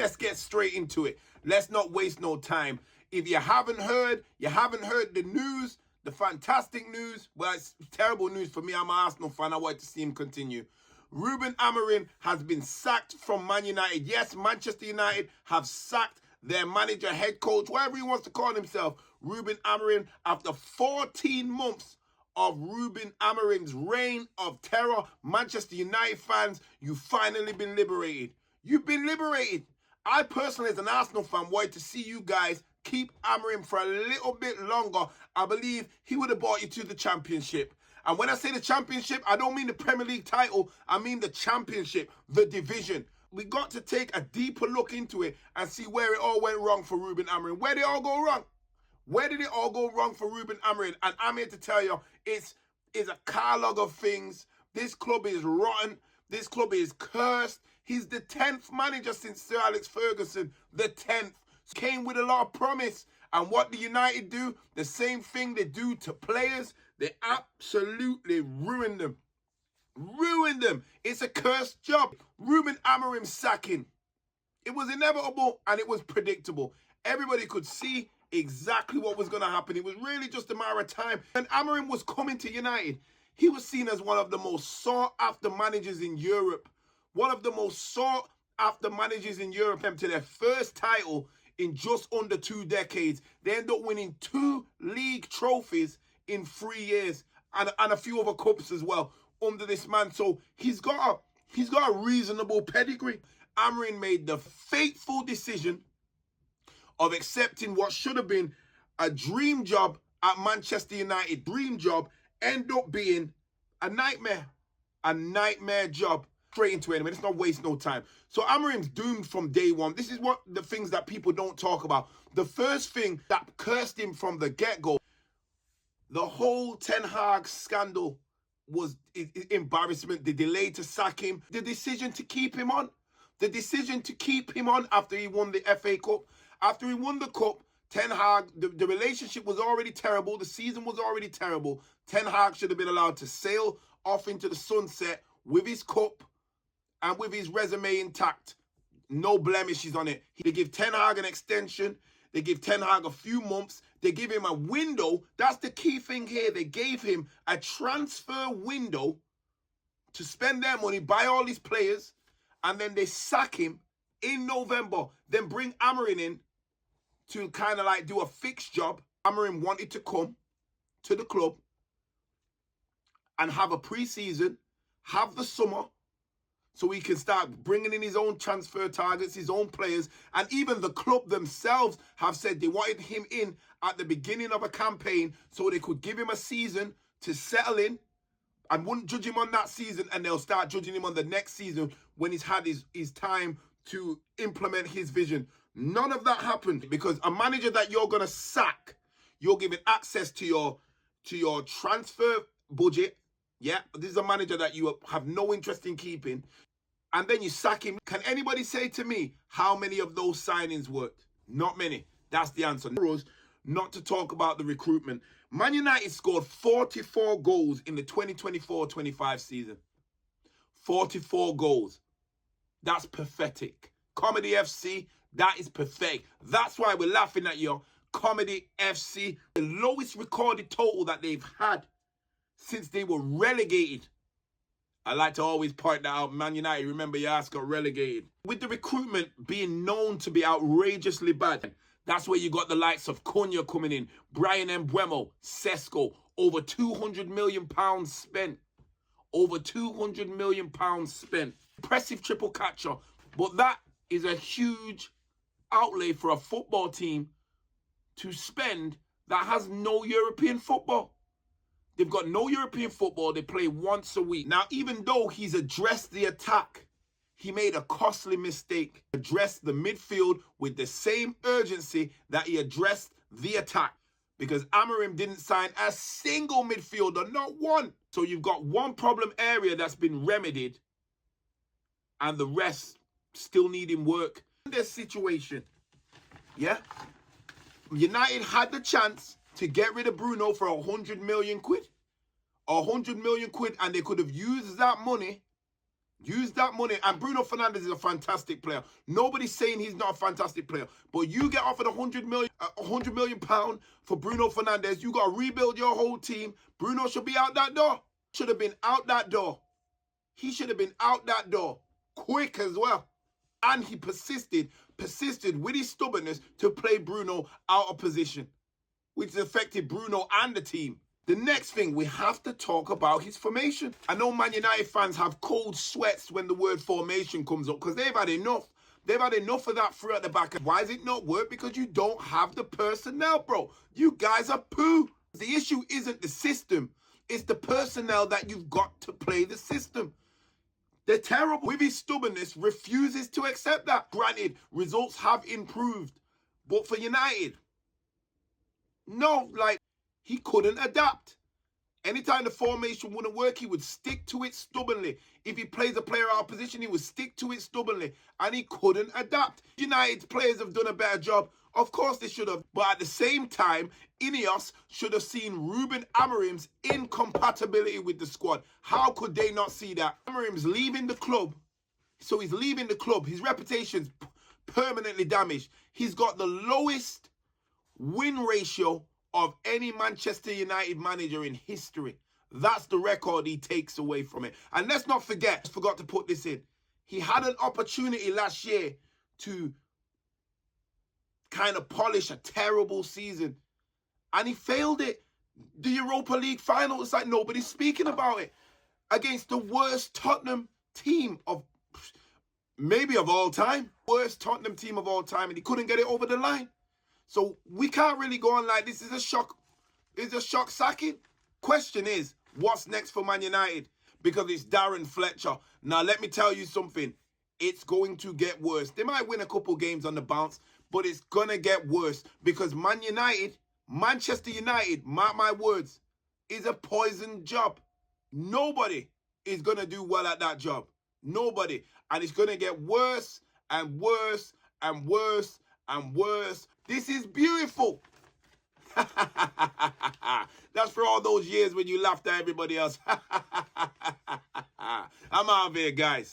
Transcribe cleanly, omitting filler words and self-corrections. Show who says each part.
Speaker 1: let's get straight into it. Let's not waste no time. If you haven't heard the news, the fantastic news. Well, it's terrible news for me. I'm an Arsenal fan. I want to see him continue. Ruben Amorim has been sacked from Man United. Yes, Manchester United have sacked their manager, head coach, whatever he wants to call himself, Ruben Amorim, after 14 months of Ruben Amorim's reign of terror. Manchester United fans, you've finally been liberated. You've been liberated. I personally, as an Arsenal fan, wanted to see you guys keep Amorim for a little bit longer. I believe he would have brought you to the championship. And when I say the championship, I don't mean the Premier League title. I mean the championship, the division. We got to take a deeper look into it and see where it all went wrong for Ruben Amorim. Where did it all go wrong? Where did it all go wrong for Ruben Amorim? And I'm here to tell you, it's a catalog of things. This club is rotten. This club is cursed. He's the 10th manager since Sir Alex Ferguson. The 10th. Came with a lot of promise. And what do United do? The same thing they do to players. They absolutely ruin them. Ruin them. It's a cursed job. Ruben Amorim sacking. It was inevitable and it was predictable. Everybody could see exactly what was going to happen. It was really just a matter of time. And Amorim was coming to United. He was seen as one of the most sought-after managers in Europe. One of the most sought-after managers in Europe. To their first title in just under 2 decades. They end up winning 2 league trophies in 3 years. And a few other cups as well under this man. So he's got a reasonable pedigree. Amorim made the fateful decision of accepting what should have been a dream job at Manchester United. Dream job end up being a nightmare. A nightmare job. Straight into it. Let's not waste no time. So Amorim's doomed from day one. This is what the things that people don't talk about. The first thing that cursed him from the get-go, the whole Ten Hag scandal was embarrassment. The delay to sack him. The decision to keep him on. The decision to keep him on after he won the FA Cup. After he won the Cup, Ten Hag, the relationship was already terrible. The season was already terrible. Ten Hag should have been allowed to sail off into the sunset with his cup and with his resume intact. No blemishes on it. They give Ten Hag an extension. They give Ten Hag a few months. They give him a window. That's the key thing here. They gave him a transfer window to spend their money, buy all these players, and then they sack him in November. Then bring Amorim in to kind of like do a fixed job. Amorim wanted to come to the club and have a pre-season, have the summer, so he can start bringing in his own transfer targets, his own players. And even the club themselves have said they wanted him in at the beginning of a campaign so they could give him a season to settle in and wouldn't judge him on that season, and they'll start judging him on the next season when he's had his time to implement his vision. None of that happened because a manager that you're going to sack, you're giving access to your transfer budget. Yeah, this is a manager that you have no interest in keeping. And then you sack him. Can anybody say to me how many of those signings worked? Not many. That's the answer. Not to talk about the recruitment. Man United scored 44 goals in the 2024-25 season. 44 goals. That's pathetic. Comedy FC, that is pathetic. That's why we're laughing at you. Comedy FC, the lowest recorded total that they've had since they were relegated. I like to always point that out. Man United, remember, your ass got relegated. With the recruitment being known to be outrageously bad, that's where you got the likes of Cunha coming in, Brian Mbeumo, Sesko, over £200 million spent. Over £200 million spent. Impressive triple catcher. But that is a huge outlay for a football team to spend that has no European football. They've got no European football. They play once a week. Now, even though he's addressed the attack, he made a costly mistake. Addressed the midfield with the same urgency that he addressed the attack. Because Amorim didn't sign a single midfielder, not one. So you've got one problem area that's been remedied, and the rest still needing work. In this situation, yeah, United had the chance to get rid of Bruno for 100 million quid. 100 million quid, and they could have used that money Use that money. And Bruno Fernandes is a fantastic player. Nobody's saying he's not a fantastic player. But you get offered £100 million for Bruno Fernandes. You got to rebuild your whole team. Bruno should be out that door. Should have been out that door. He should have been out that door. Quick as well. And he persisted with his stubbornness to play Bruno out of position, which affected Bruno and the team. The next thing, we have to talk about his formation. I know Man United fans have cold sweats when the word formation comes up because they've had enough. They've had enough of that through at the back. Why does it not work? Because you don't have the personnel, bro. You guys are poo. The issue isn't the system. It's the personnel that you've got to play the system. They're terrible. With his stubbornness, refuses to accept that. Granted, results have improved. But for United, no, like, he couldn't adapt. Anytime the formation wouldn't work, he would stick to it stubbornly. If he plays a player out of position, he would stick to it stubbornly. And he couldn't adapt. United's players have done a better job. Of course they should have. But at the same time, Ineos should have seen Ruben Amorim's incompatibility with the squad. How could they not see that? Amorim's leaving the club. So he's leaving the club. His reputation's permanently damaged. He's got the lowest win ratio of any Manchester United manager in history. That's the record he takes away from it. And let's not forget, I forgot to put this in, he had an opportunity last year to kind of polish a terrible season. And he failed it. The Europa League final, it's like nobody's speaking about it. Against the worst Tottenham team of, maybe of all time. Worst Tottenham team of all time. And he couldn't get it over the line. So we can't really go on like this. Is a shock. It's a shock sacking. Question is, what's next for Man United? Because it's Darren Fletcher. Now, let me tell you something. It's going to get worse. They might win a couple games on the bounce, but it's going to get worse because Man United, Manchester United, mark my words, is a poison job. Nobody is going to do well at that job. Nobody. And it's going to get worse and worse and worse and worse. This is beautiful. That's for all those years when you laughed at everybody else. I'm out of here, guys.